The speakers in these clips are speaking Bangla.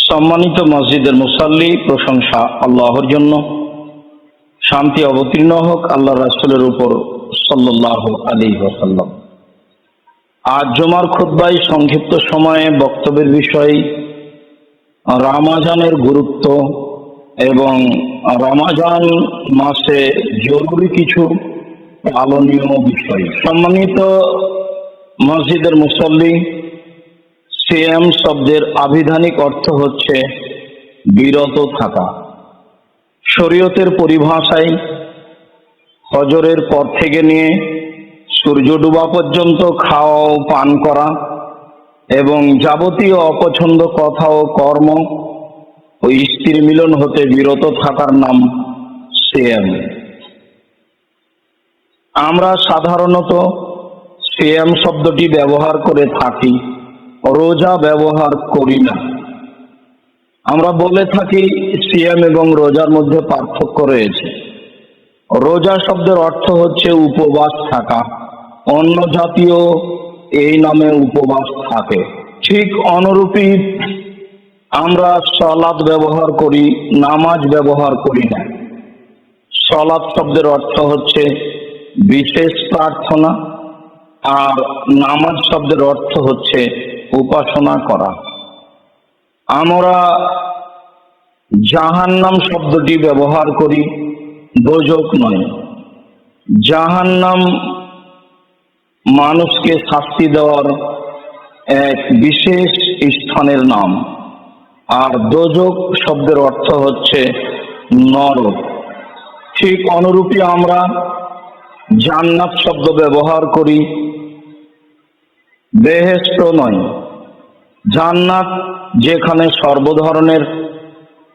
সম্মানিত মসজিদের মুসাল্লি, প্রশংসা আল্লাহর জন্য। শান্তি অবতীর্ণ হোক আল্লাহ রাসূলের উপর সাল্লাল্লাহু আলাইহি ওয়াসাল্লাম। আজ জুমার খুতবায় সংক্ষিপ্ত সময়ে বক্তব্যের বিষয় রমজানের গুরুত্ব এবং রমজান মাসে জরুরি কিছু পালনীয় বিষয়। সম্মানিত মসজিদের মুসাল্লি, সিয়াম শব্দের আবিধানিক অর্থ হচ্ছে বিরত থাকা। শরীয়তের পরিভাষায় ফজরের পর থেকে নিয়ে সূর্য ডোবা পর্যন্ত খাওয়া ও পান করা এবং যাবতীয় অপছন্দ কথা ও কর্ম ও স্ত্রীর মিলন হতে বিরত থাকার নাম সিয়াম। আমরা সাধারণত সিয়াম শব্দটি ব্যবহার করে থাকি, রোজা ব্যবহার করি না। আমরা বলে থাকি সিয়াম এবং রোজার মধ্যে পার্থক্য রয়েছে। রোজা শব্দের অর্থ হচ্ছে উপবাস থাকা, অন্য জাতীয় এই নামে উপবাস থাকে। ঠিক অনুরূপী আমরা সালাত ব্যবহার করি, নামাজ ব্যবহার করি না। সালাত শব্দের অর্থ হচ্ছে বিশেষ প্রার্থনা, আর নামাজ শব্দের অর্থ হচ্ছে উপাসনা করা। আমরা জাহান্নাম শব্দটি ব্যবহার করি, দোজখ নয়। জাহান্নাম মানুষকে শাস্তি দেওয়ার এক বিশেষ স্থানের নাম, আর দোজখ শব্দের অর্থ হচ্ছে নরক। ঠিক অনুরূপী আমরা জান্নাত শব্দ ব্যবহার করি, বেহেশত নয়। জান্নাত যেখানে সর্বধরনের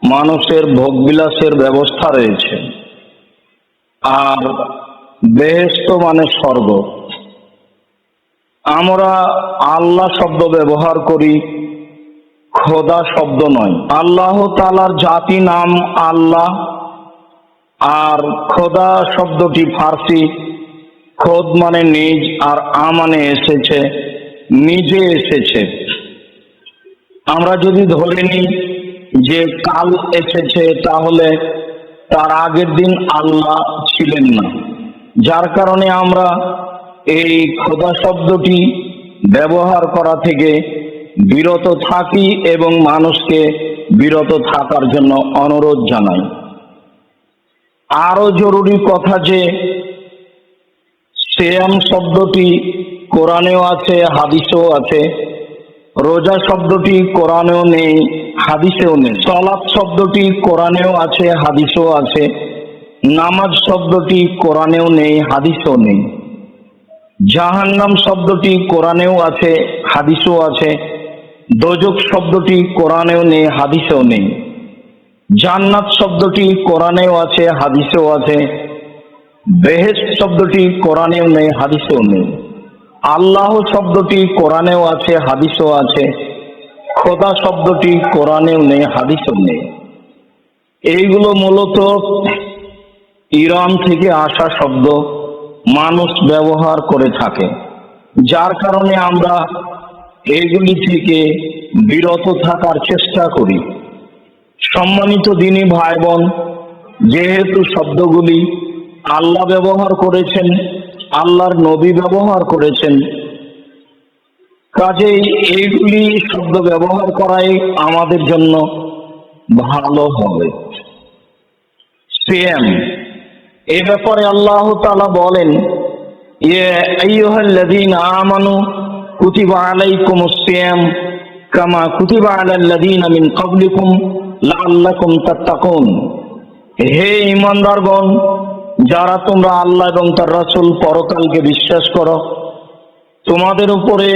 মানুষের ভোগবিলাসের ব্যবস্থা রয়েছে, আর বেহেশত মানে স্বর্গ। আমরা আল্লাহ শব্দ ব্যবহার করি, খোদা শব্দ নয়। আল্লাহ তাআলার জাতি নাম আল্লাহ, আর খোদা শব্দটি ফার্সি খোদ মানে নিজ, আর মানে এসেছে নিজে এসেছে। আমরা যদি ধরে নিই যে কাল এসেছে, তাহলে তার আগের দিন আল্লাহ ছিলেন না, যার কারণে আমরা এই খোদা শব্দটি ব্যবহার করা থেকে বিরত থাকি এবং মানুষকে বিরত থাকার জন্য অনুরোধ জানাই। আরো জরুরি কথা যে সিয়াম শব্দটি কোরআনেও আছে, হাদিসেও আছে। রোজা শব্দটি কোরআনেও নেই, হাদিসেও নেই। সালাত শব্দটি কোরআনেও আছে, হাদিসেও আছে। নামাজ শব্দটি কোরআনেও নেই, হাদিসেও নেই। জাহান্নাম শব্দটি কোরআনেও আছে, হাদিসেও আছে। দোজখ শব্দটি কোরআনেও নেই, হাদিসেও নেই। জান্নাত শব্দটি কোরআনেও আছে, হাদিসেও আছে। বেহেশত শব্দটি কোরআনেও নেই, হাদিসেও নেই। আল্লাহ শব্দটি কোরআনেও আছে, হাদিসেও আছে। খোদা শব্দটি কোরআনেও নেই, হাদিসেও নেই। এইগুলো মূলত ইরান থেকে আসা শব্দ মানুষ ব্যবহার করে থাকে, যার কারণে আমরা এইগুলি থেকে বিরত থাকার চেষ্টা করি। সম্মানিত দিনী ভাই বোন, যেহেতু শব্দগুলি আল্লাহ ব্যবহার করেছেন, আল্লাহর নবী ব্যবহার করেছেন, কাজেই এইগুলি শব্দ ব্যবহার করাই আমাদের জন্য ভালো হবে। সিয়াম, এ ব্যাপারে আল্লাহ তাআলা বলেন, ইয়া আইয়ুহাল্লাযীনা আমানু কুতিবা আলাইকুমুস সিয়াম কামা কুতিবা আলাল্লাযীনা মিন ক্বাবলিকুম লাআল্লাকুম তাত্তাকুন। হে ঈমানদারগণ, যারা তোমরা আল্লাহ এবং তার রাসূল পরকালকে বিশ্বাস করো, তোমাদের উপরে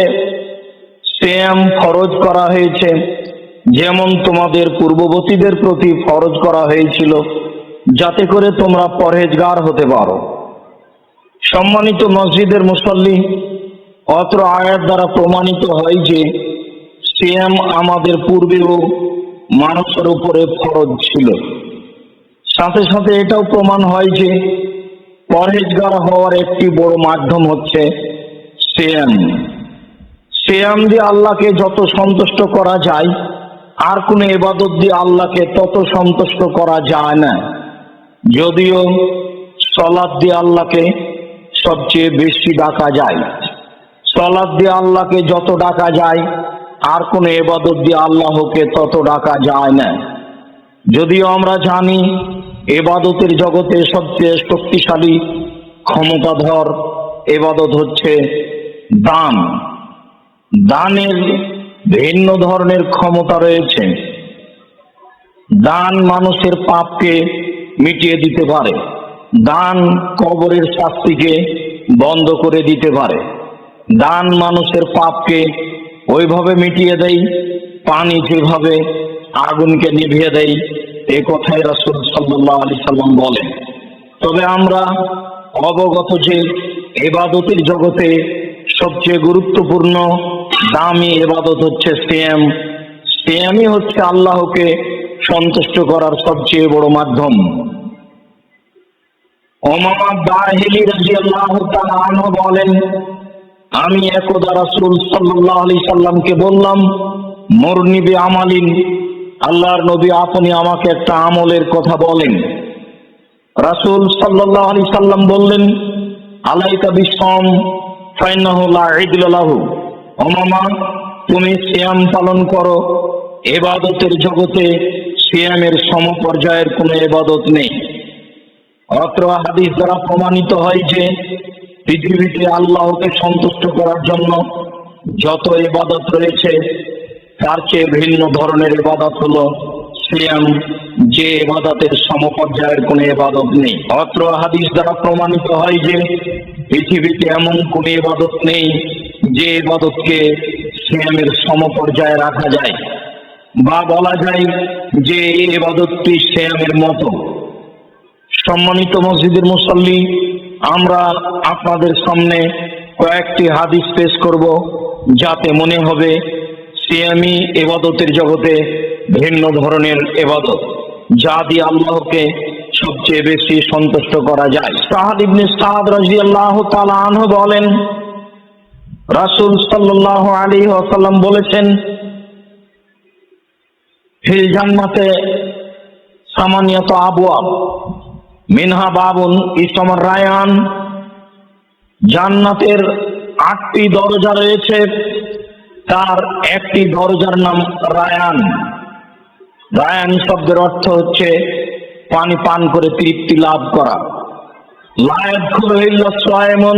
সিয়াম ফরজ করা হয়েছে, যেমন তোমাদের পূর্ববর্তীদের প্রতি ফরজ করা হয়েছিল, যাতে করে তোমরা পরহেজগার হতে পারো। সম্মানিত মসজিদের মুসাল্লি, অত্র আয়াত দ্বারা প্রমাণিত হয় যে সিয়াম আমাদের পূর্বেও মানুষের উপরে ফরজ ছিল। সাথে সাথে এটাও প্রমাণ হয় যে পরহেজগার হওয়ার একটি বড় মাধ্যম হচ্ছে সিয়াম। সিয়াম দিয়ে আল্লাহকে যত সন্তুষ্ট করা যায় আর কোন ইবাদত দিয়ে আল্লাহকে তত সন্তুষ্ট করা যায় না। যদিও সালাত দিয়ে আল্লাহকে সবচেয়ে বেশি ডাকা যায়, সালাত দিয়ে আল্লাহকে যত ডাকা যায় আর কোন ইবাদত দিয়ে আল্লাহকে তত ডাকা যায় না। যদিও আমরা জানি ইবাদতের জগতে সবচেয়ে শক্তিশালী ক্ষমতাধর ইবাদত হচ্ছে দান। দানের ভিন্ন ধরনের ক্ষমতা রয়েছে। দান মানুষের পাপকে মিটিয়ে দিতে পারে, দান কবরের শাস্তিকে বন্ধ করে দিতে পারে, দান মানুষের পাপকে ওইভাবে মিটিয়ে দেয় পানি যেভাবে আগুনকে নিভিয়ে দেয়। এই কথাই রাসূল সাল্লাল্লাহু আলাইহি সাল্লাম বলেন। তবে আমরা অবগত যে ইবাদতের জগতে সবচেয়ে গুরুত্বপূর্ণ দামি ইবাদত হচ্ছে সিয়াম। সিয়ামই হচ্ছে আল্লাহকে সন্তুষ্ট করার সবচেয়ে বড় মাধ্যম। উমামা বাহিলি রাদিয়াল্লাহু তাআলা আনহু বলেন, আমি একদা রাসূল সাল্লাল্লাহু আলাইহি সাল্লামকে বললাম, মুরনি বিআমালিন, আল্লাহর নবী আপনি আমাকে একটা আমলের কথা বলেন। রাসূল সাল্লাল্লাহু আলাইহি সাল্লাম বললেন, আলাইকা বিসসাম ফাইন্নাহু লা ইদলা লাহু। উমামা, তুমি সিয়াম পালন করো। ইবাদতের জগতে সিয়ামের সমপর্যায়ের কোনো ইবাদত নেই। অত্র হাদিস দ্বারা প্রমাণিত হয় যে পৃথিবীতে আল্লাহকে সন্তুষ্ট করার জন্য যত ইবাদত রয়েছে তার চেয়ে ভিন্ন ধরনের ইবাদত হলো সিয়াম, যে ইবাদতের সমপর্যায়ের কোনো ইবাদত নেই। অত্র হাদিস দ্বারা প্রমাণিত হয় যে পৃথিবীতে এমন কোনো ইবাদত নেই যে ইবাদতকে সিয়ামের সমপর্যায়ে রাখা যায়, বা বলা যায় যে এই ইবাদতটি সিয়ামের মতো। সম্মানিত মসজিদের মুসল্লি, আমরা আপনাদের সামনে কয়েকটি হাদিস পেশ করব যাতে মনে হবে সিয়ামই ইবাদতের জগতে ভিন্ন ধরনের ইবাদত, যা দিয়ে আল্লাহকে সবচেয়ে বেশি সন্তুষ্ট করা যায়। সাদ ইবনে সাদ রাদিয়াল্লাহু তাআলা আনহু বলেন, রাসূল সাল্লাল্লাহু আলাইহি ওয়াসাল্লাম বলেছেন, ফিল জান্নাতে সামানিয়াতু আবওয়াব মিনহা বাবুন ইসমুর রায়ান। জান্নাতের 8টি দরজা রয়েছে, তার একটি দরজার নাম রায়ান। রায়ান শব্দের অর্থ হচ্ছে পানি পান করে তৃপ্তি লাভ করা। লা ইয়াদখুলু ইল্লা সায়িমুন,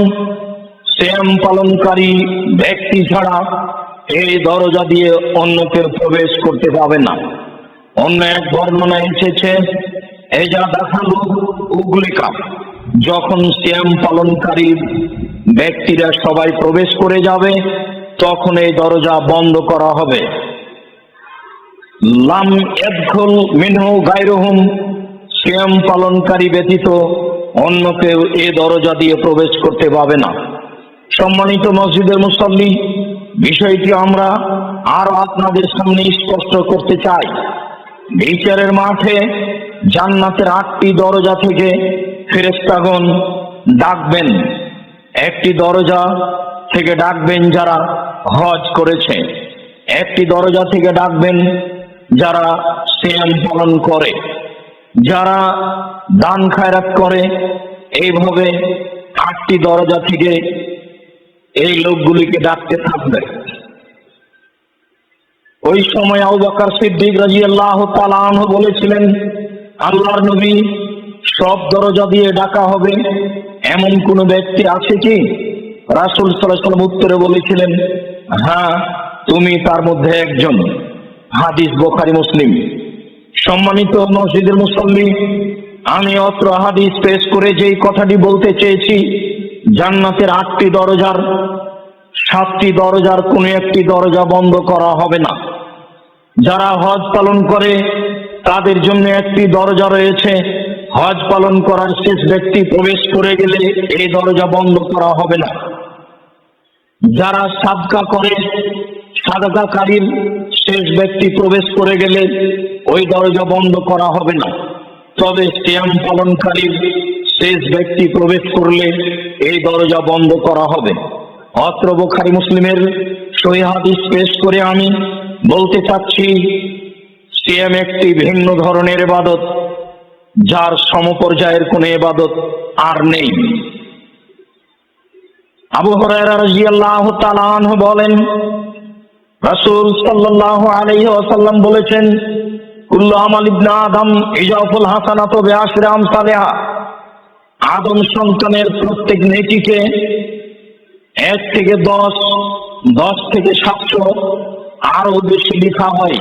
সিয়াম পালনকারী ব্যক্তি ছাড়া এই দরজা দিয়ে অন্য কেউ প্রবেশ করতে পাবে না। অন্য এক বর্ণনায় এসেছে, এজা দাখালু উগলিকা, যখন সিয়াম পালনকারী ব্যক্তিরা সবাই প্রবেশ করে যাবে তখন এই দরজা বন্ধ করা হবে। লাম ইয়াদখুল মিনহু গায়রুহুম, সিয়াম পালনকারী ব্যতীত অন্য কেউ এই দরজা দিয়ে প্রবেশ করতে পাবে না। সম্মানিত মসজিদের মুসল্লি, বিষয়টি আমরা আরো আপনাদের সামনে স্পষ্ট করতে চাই। বিচারের মাঠে জান্নাতের 8টি দরজা থেকে ফেরেশতাগণ ডাকবেন। একটি দরজা থেকে ডাকবেন যারা হজ করেছে, একটি দরজা থেকে ডাকবেন যারা সিয়াম পালন করে, যারা দান খায়রাত করে। এইভাবে 8টি দরজা থেকে এই লোকগুলিকে ডাকতে থাকবে। ওই সময় আবু বকর সিদ্দিক রাদিয়াল্লাহু তাআলা আনহু বলেছিলেন, আল্লাহর নবী, সব দরজা দিয়ে ডাকা হবে এমন কোন ব্যক্তি আছে কি? রাসূল সাল্লাল্লাহু আলাইহি ওয়াসাল্লাম উত্তরে বলেছিলেন, হ্যাঁ, তুমি তার মধ্যে একজন। হাদিস বুখারী মুসলিম। সম্মানিত মসজিদের মুসল্লি, আমি অত্র হাদিস পেশ করে যেই কথাটি বলতে চেয়েছি, জান্নাতের 8টি দরজার 7টি দরজার কোনো একটি দরজা বন্ধ করা হবে না। যারা হজ পালন করে তাদের জন্য একটি দরজা রয়েছে, হজ পালন করার শেষ ব্যক্তি প্রবেশ করে গেলে এই দরজা বন্ধ করা হবে না। যারা সাদকা করে, সাদকাকারীর শেষ ব্যক্তি প্রবেশ করে গেলে ওই দরজা বন্ধ করা হবে না। তবে সিয়াম পালনকারীর শেষ ব্যক্তি প্রবেশ করলে এই দরজা বন্ধ করা হবে। অত্র বুখারী মুসলিমের সহিহ হাদিস পেশ করে আমি বলতে চাচ্ছি, সিয়াম একটি ভিন্ন ধরনের ইবাদত, যার সমপর্যায়ের কোন ইবাদত আর নেই। আবু হুরায়রা রাদিয়াল্লাহু তাআলা আনহু বলেন, রাসূল সাল্লাল্লাহু আলাইহি ওয়াসাল্লাম বলেছেন, কুল্লু আমাল ইবনে আদম ইজাফুল হাসানাতু বিআশরি আমসালিহা। আদম সন্তানের প্রত্যেক নেকিকে 1 থেকে 10, 10 থেকে 700 আরো বেশি লেখা হয়।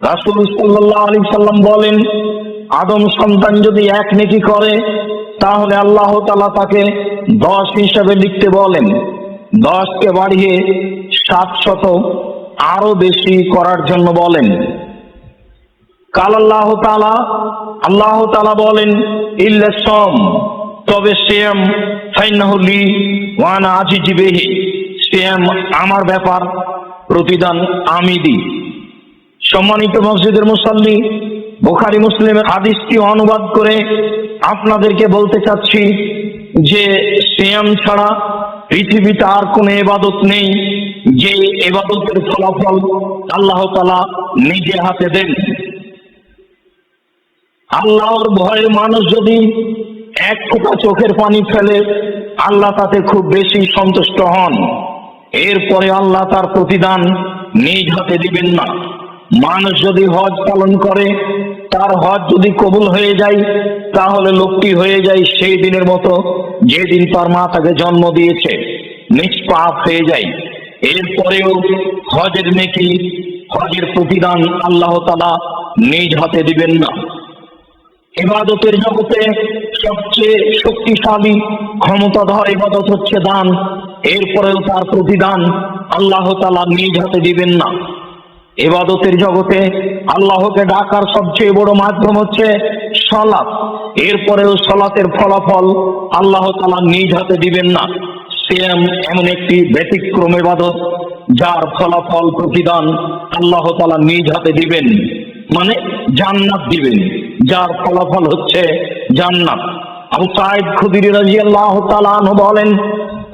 রাসূল সাল্লাল্লাহু আলাইহি সাল্লাম বলেন, আদম সন্তান যদি 1 নেকি করে তাহলে আল্লাহ তাআলা তাকে 10 হিসাবে লিখতে বলেন। 10 কে বাড়িয়ে 700 আরো বেশি করার জন্য বলেন। কাল আল্লাহ তাআলা বলেন, ইল্লা সাম, তবে সিয়াম ফাইন্নাহু লি ওয়া আনা আজিজু বিহি, সিয়াম আমার ব্যাপার, প্রতিদান আমি দিই। সম্মানিত মসজিদের মুসাল্লি, বুখারী মুসলিমের হাদিসটি অনুবাদ করে আপনাদেরকে বলতে চাচ্ছি যে সিয়াম ছাড়া পৃথিবীতে আর কোনো ইবাদত নেই যে ইবাদতের ফলাফল আল্লাহ তাআলা নিজে হাতে দেন। আল্লাহর ভয়ে মানুষ যদি 1 ফোঁটা চোখের পানি ফেলে, আল্লাহ তাতে খুব বেশি সন্তুষ্ট হন। এরপরে আল্লাহ তার প্রতিদান নিজ হাতে দিবেন না। মানুষ যদি হজ পালন করে, তার হজ যদি কবুল হয়ে যায়, তাহলে লোকটি হয়ে যায় সেই দিনের মতো যেদিন তার মা তাকে জন্ম দিয়েছে, নিষ্পাপ হয়ে যায়। এরপরেও হজের নেকি, হজের প্রতিদান আল্লাহ তাআলা নিজ হাতে দিবেন না। ইবাদতের জগতে সবচেয়ে শক্তিশালী ক্ষমতাধর ইবাদত হচ্ছে দান। এরপরেও তার প্রতিদান আল্লাহ তাআলা নিজ হাতে দিবেন না। ইবাদতের জগতে আল্লাহকে ডাকার সবচেয়ে বড় মাধ্যম হচ্ছে সালাত। এরপরেও সালাতের ফলাফল আল্লাহ তাআলা নিজ হাতে দিবেন না। সিয়াম এমন একটি ব্যতিক্রম ইবাদত, যার ফলাফল প্রতিদান আল্লাহ তাআলা নিজ হাতে দিবেন, মানে জান্নাত দিবেন, যার ফলাফল হচ্ছে জান্নাত। আবু সাঈদ খুদরি রাদিয়াল্লাহু তাআলা আনহু বলেন,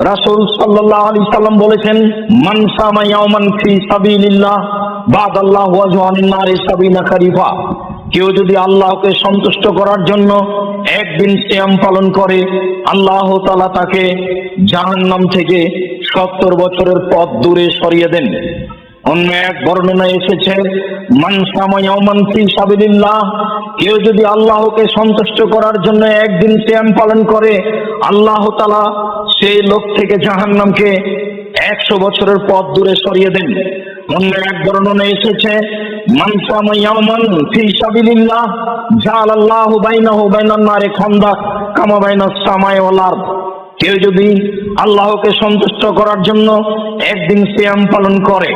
রাসূল সাল্লাল্লাহু আলাইহি সাল্লাম বলেছেন, মান সামা ইয়াওমান ফি সাবিলিল্লাহ বাদাল্লাহু ওয়াজহু আনিন নারি সাবিনা খারিফা। কেউ যদি আল্লাহকে সন্তুষ্ট করার জন্য একদিন সিয়াম পালন করে, আল্লাহ তাআলা তাকে জাহান্নাম থেকে 70 বছরের পথ দূরে সরিয়ে দেন। অন্য এক বর্ণনায় এসেছে, মান সামা ইয়াওমান ফি সাবিলিল্লাহ, কেউ যদি আল্লাহকে সন্তুষ্ট করার জন্য একদিন সিয়াম পালন করে, আল্লাহ তাআলা সেই লোক থেকে জাহান্নামকে 100 বছরের পথ দূরে সরিয়ে দেন। অন্য এক বর্ণনায় এসেছে, মান সামা ইয়াওমান ফি সাবিলিল্লাহ জাআলাল্লাহু বাইনাহু বাইনান নারি খান্দাক কামা বাইনাস সামাই ওয়াল আরদ। কেউ যদি আল্লাহকে সন্তুষ্ট করার জন্য একদিন সিয়াম পালন করে,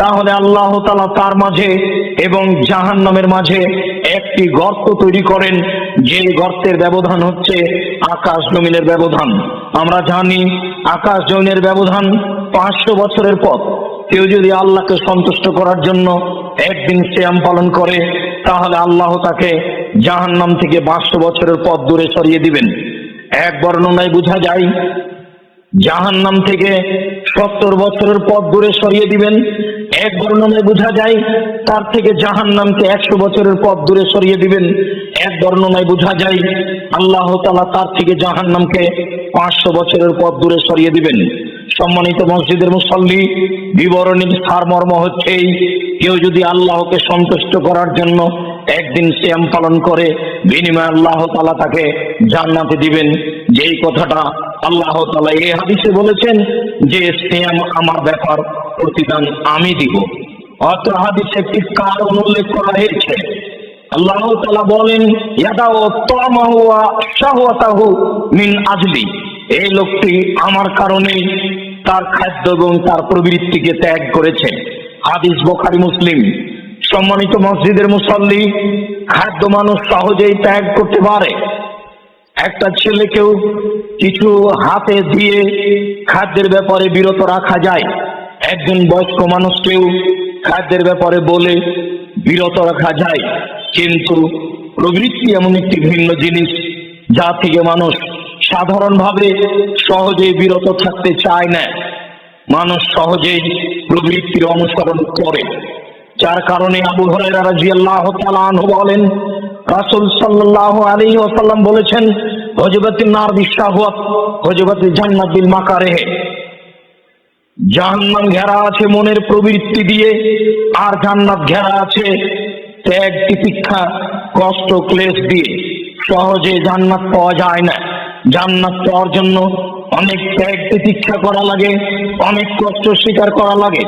তাহলে আল্লাহ তাআলা তার মাঝে এবং জাহান্নামের মাঝে একটি গর্ত তৈরি করেন, যে গর্তের ব্যবধান হচ্ছে আকাশ জমিনের ব্যবধান। আমরা জানি আকাশ জমিনের ব্যবধান 500 বছরের পথ। কেউ যদি আল্লাহকে সন্তুষ্ট করার জন্য একদিন সিয়াম পালন করে, তাহলে আল্লাহ তাকে জাহান্নাম থেকে 500 বছরের পথ দূরে সরিয়ে দিবেন। এক বর্ণনায় বোঝা যায় জাহান্নাম থেকে 70 বছরের পথ দূরে সরিয়ে দিবেন। এক বর্ণনায় বোঝা যায় তার থেকে জাহান্নামকে 100 বছরের পথ দূরে সরিয়ে দিবেন। এক বর্ণনায় বোঝা যায় আল্লাহ তাআলা তার থেকে জাহান্নামকে 500 বছরের পথ দূরে সরিয়ে দিবেন। সম্মানিত মসজিদের মুসল্লি, বিবরণীর সারমর্ম হচ্ছে এই, কেউ যদি আল্লাহকে সন্তুষ্ট করার জন্য একদিন সিয়াম পালন করে, বিনিময়ে আল্লাহ তাআলা তাকে জান্নাতে দিবেন। যেই কথাটা আল্লাহ তাআলা এই হাদিসে বলেছেন যে সিয়াম আমার ব্যাপার, প্রতিদান আমি দিব। অত্র হাদিসে একটি কারণ উল্লেখ করা হয়েছে। আল্লাহ তাআলা বলেন, ইয়াদাউ তামাহু ওয়া শাহওয়াতাহু মিন আজলি, এই লোকটি আমার কারণে তার খাদ্য এবং তার প্রবৃত্তিকে ত্যাগ করেছে। হাদিস বুখারী মুসলিম। সম্মানিত মসজিদের মুসল্লি, খাদ্য মানুষ সহজেই ত্যাগ করতে পারে। একটা ছেলেকেও কিছু হাতে দিয়ে খাদ্যের ব্যাপারে বিরত রাখা যায়। একজন বয়স্ক মানুষকেও খাদ্যের ব্যাপারে বলে বিরত রাখা যায়। কিন্তু প্রবৃত্তি এমন একটি ভিন্ন জিনিস, যা থেকে মানুষ সাধারণভাবে সহজেই বিরত থাকতে চায় না। মানুষ সহজেই প্রবৃত্তির অনুসরণ করে। যার কারণে আবু হুরায়রা রাদিয়াল্লাহু তাআলা আনহু বলেন, রাসূল সাল্লাল্লাহু আলাইহি ওয়াসাল্লাম বলেছেন, হুজবাতিন নার বিশাহওয়াত হুজবাতিল জান্নাত বিল মাকারিহ। জাহান্নাম ঘেরা আছে মনের প্রবৃত্তি দিয়ে, আর জান্নাত ঘেরা আছে ত্যাগ তিতিক্ষা কষ্ট ক্লেশ দিয়ে। সহজে জান্নাত পাওয়া যায় না। জান্নাত পাওয়ার জন্য অনেক ত্যাগ তিতিক্ষা করা লাগে, অনেক কষ্ট স্বীকার করা লাগে।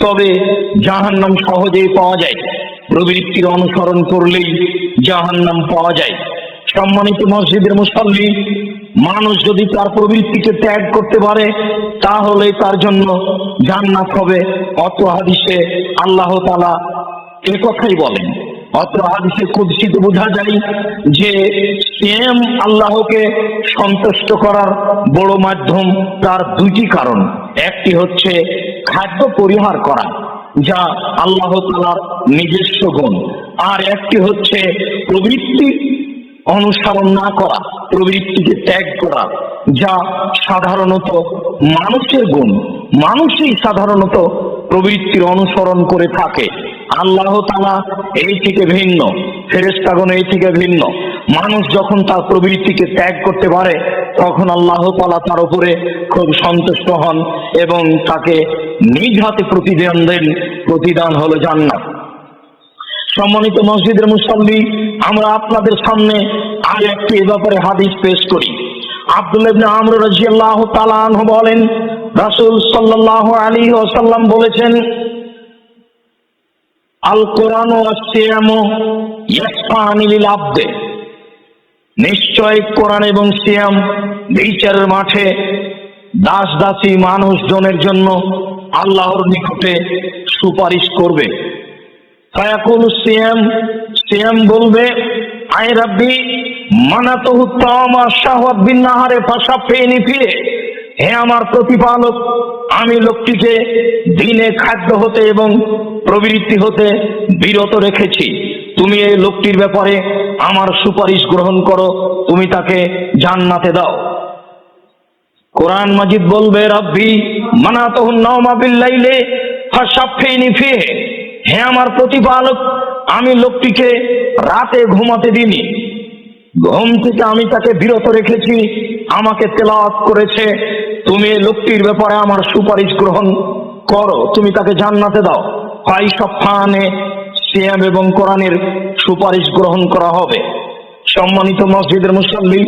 তবে জাহান্নাম সহজেই পাওয়া যায়, প্রবৃত্তির অনুসরণ করলেই জাহান্নাম পাওয়া যায়। সম্মানিত মসজিদের মুসল্লি, মানুষ যদি তার প্রবৃত্তিকে ত্যাগ করতে পারে তাহলে তার জন্য জান্নাত হবে। অত্র হাদিসে আল্লাহ তাআলা এ কথাই বলেন। অত্র হাদিসে কুদসিতে বোঝা যায় যে সিয়াম আল্লাহকে সন্তুষ্ট করার বড় মাধ্যম। তার দুইটি কারণ, একটি হচ্ছে খাদ্য পরিহার করা, যা আল্লাহ তাআলার নিজস্ব গুণ, আর একটি হচ্ছে প্রবৃত্তি অনুসরণ না করা, প্রবৃত্তিকে ত্যাগ করা, যা সাধারণত মানুষের গুণ। মানুষই সাধারণত প্রবৃত্তির অনুসরণ করে থাকে। আল্লাহ তাআলা এই থেকে ভিন্ন, ফেরেশতাগণ এই থেকে ভিন্ন। মানুষ যখন তার প্রবৃত্তিকে ত্যাগ করতে পারে তখন আল্লাহ তাআলা তার উপরে খুব সন্তুষ্ট হন এবং তাকে নিজ হাতে প্রতিদান দেন। প্রতিদান হলো জান্নাত। সম্মানিত মসজিদের মুসল্লি, আমরা আপনাদের সামনে আর একটি এ ব্যাপারে হাদিস পেশ করি। আব্দুল্লাহ ইবনে আমর রাদিয়াল্লাহু তাআলা আনহু বলেন, রাসূল সাল্লাল্লাহু আলাইহি ওয়াসাল্লাম বলেছেন, আল কোরআন ওয়াস সিয়ামু ইয়াসফানি লিল আবদে। নিশ্চয় কোরআন এবং সিয়াম বিচারের মাঠে দাস দাসী মানুষজনের জন্য আল্লাহর নিকটে সুপারিশ করবে। ফায়াকুল সিয়াম, সিয়াম বলবে, আয় রাব্বি মানাতুহু তামা শাহওয়াত বিন নাহারে ফাশাফিনি ফিহে। হে আমার প্রতিপালক, আমি লোকটিকে দিনে খাদ্য হতে এবং প্রবৃত্তি হতে বিরত রেখেছি। তুমি এই লোকটির ব্যাপারে আমার সুপারিশ গ্রহণ করো, তুমি তাকে জান্নাতে দাও। কোরআন মাজিদ বলবে, রাব্বি মানাতুহু নাওমা বিল লাইলি ফাশাফিনি ফিহে। হে আমার প্রতিপালক, আমি লোকটিকে রাতে ঘুমাতে দিইনি, ঘুম থেকে আমি তাকে বিরত রেখেছি, আমাকে তেলাওয়াত করেছে। তুমি এই লোকটির ব্যাপারে আমার সুপারিশ গ্রহণ করো, তুমি তাকে জান্নাতে দাও। ফাইসাফানে সিয়াম এবং কোরআনের সুপারিশ গ্রহণ করা হবে। সম্মানিত মসজিদের মুসল্লি,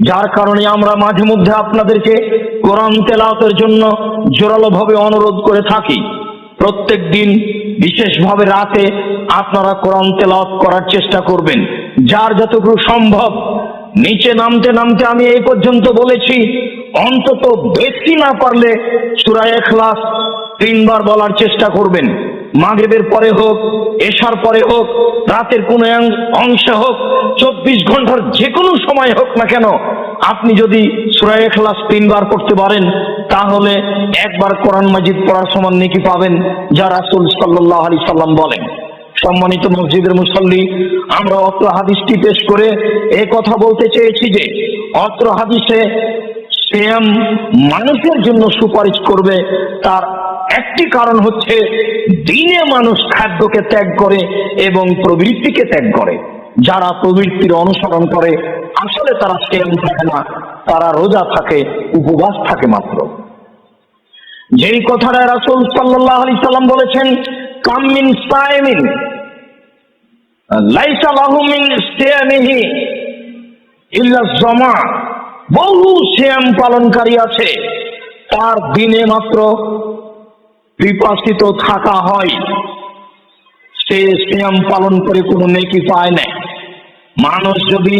যার কারণে আমরা মাঝে মধ্যে আপনাদেরকে কোরআন তেলাওয়াতের জন্য জোরালোভাবে অনুরোধ করে থাকি। প্রত্যেক দিন বিশেষভাবে রাতে আপনারা কোরআন তেলাওয়াত করার চেষ্টা করবেন, যার যতটুকু সম্ভব। নিচে নামতে নামতে আমি এই পর্যন্ত বলেছি, অন্তত বেশি না পারলে সূরা ইখলাস 3 বার বলার চেষ্টা করবেন। মাগরিবের পরে হোক, এশার পরে হোক, রাতের কোনো অংশে হোক, 24 ঘন্টার যে কোনো সময় হোক না কেন, আপনি যদি সূরা ইখলাস 3 বার পড়তে পারেন তাহলে একবার কোরআন মাজিদ পড়ার সমান নেকি পাবেন, যা রাসূল সাল্লাল্লাহু আলাইহি সাল্লাম বলেন। সম্মানিত মসজিদের মুসল্লি, আমরা অত্র হাদিসটি পেশ করে এই কথা বলতে চেয়েছি যে অত্র হাদিসে সিয়াম মানুষের জন্য সুপারিশ করবে। তার একটি কারণ হচ্ছে দিনে মানুষ খাদ্যকে ত্যাগ করে এবং প্রবৃত্তিকে ত্যাগ করে। যারা প্রবৃত্তির অনুসরণ করে আসলে তারা সিয়াম থাকে না, তারা রোজা থাকে, উপবাস থাকে মাত্র। যেই কথাটা রাসূল সাল্লাল্লাহু আলাইহি সাল্লাম বলেছেন, কাম মিন সাইমিন লাইসা লাহু মিন সিয়ামিহি ইল্লা জামা। বহু সিয়াম পালনকারী আছে, তার দিনে মাত্র বিপাসিত থাকা হয়, সে সিয়াম পালন করে কোনো নেকি পায় না। মানুষ যদি